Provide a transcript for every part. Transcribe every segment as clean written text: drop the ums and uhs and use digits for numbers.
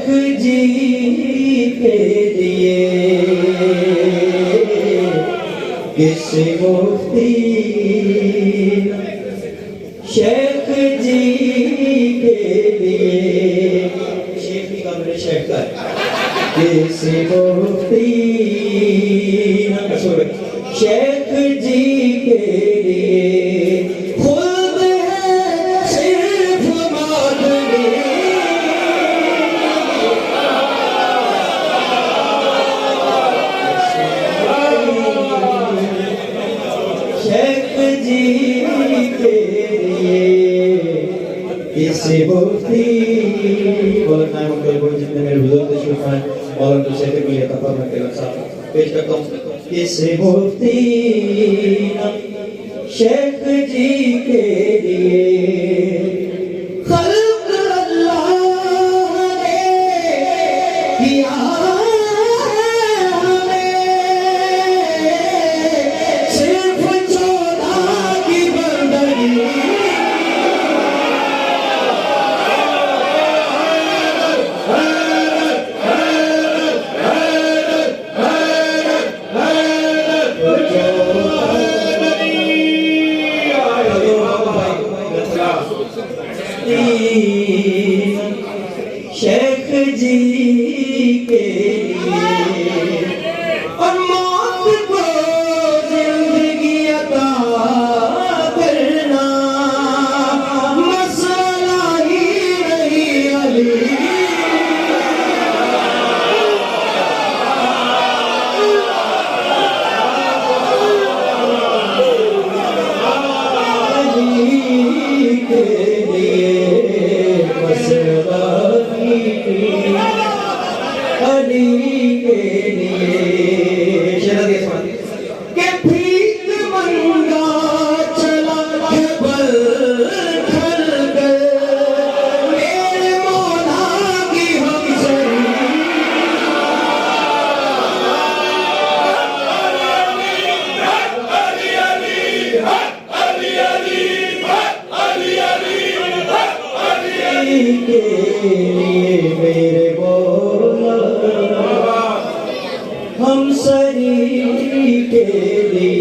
शेख जी के लिए किसी मुफ्ती शेख जी के लिए शेख की कमरे शेख का किसी मुफ्ती शेख जी के लिए खुद है सिर्फ मादनी शेख जी के लिए किसी मुफ्ती और मैं उनके बोल जितने मेरे बुजुर्ग शुक्रान और उनको शेख के लिए तफर में के साथ पेश करता हूँ किसी मुफ्ती शेख जी के लिए खल्क अल्लाह ने किया सिर्फ 14 की बंदगी शेख जी के लिए और मौत को जिंदगी अता करना मसला ही नहीं अली के लिए मसला अली के लिए के भीख मंगा चला है बल ढल कर मेरे मौला की हम के लिए मेरे मौला हम सरी के लिए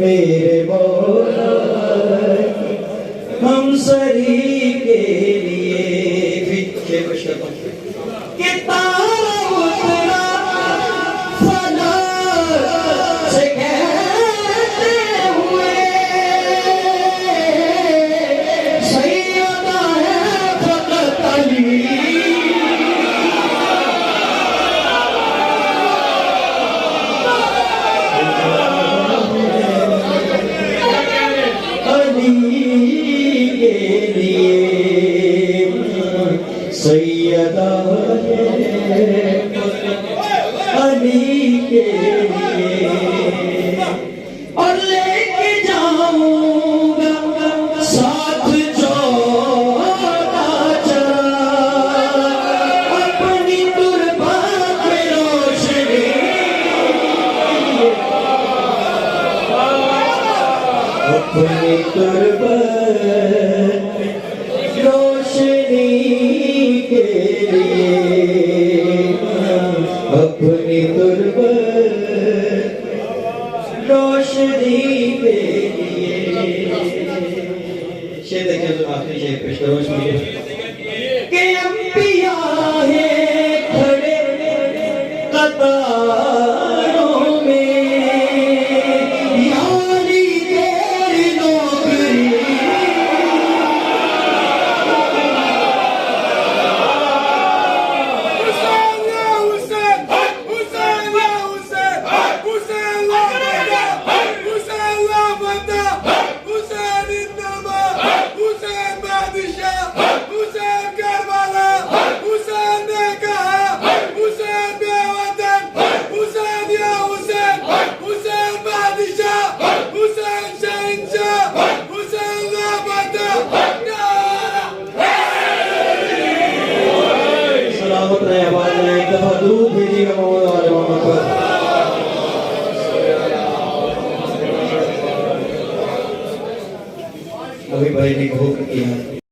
मेरे मौला हम सरी के लिए कि तारा उतरा फला से कहते हुए सैयदा है फकत अली सैयदा अली के लिए और लेके जाऊंगा साथ जोड़ा चरा अपनी कुर्बान पे रोशनी अपनी कुर्बान रोशनी के लिए अपनी कुर्बान रोशनी के लिए शेर देखिए जो आखिरी शेर पेश करो इसमें कि अंबिया है खड़े कतारों में यानी तेरी नौकरी अभी भाई ने भूख किया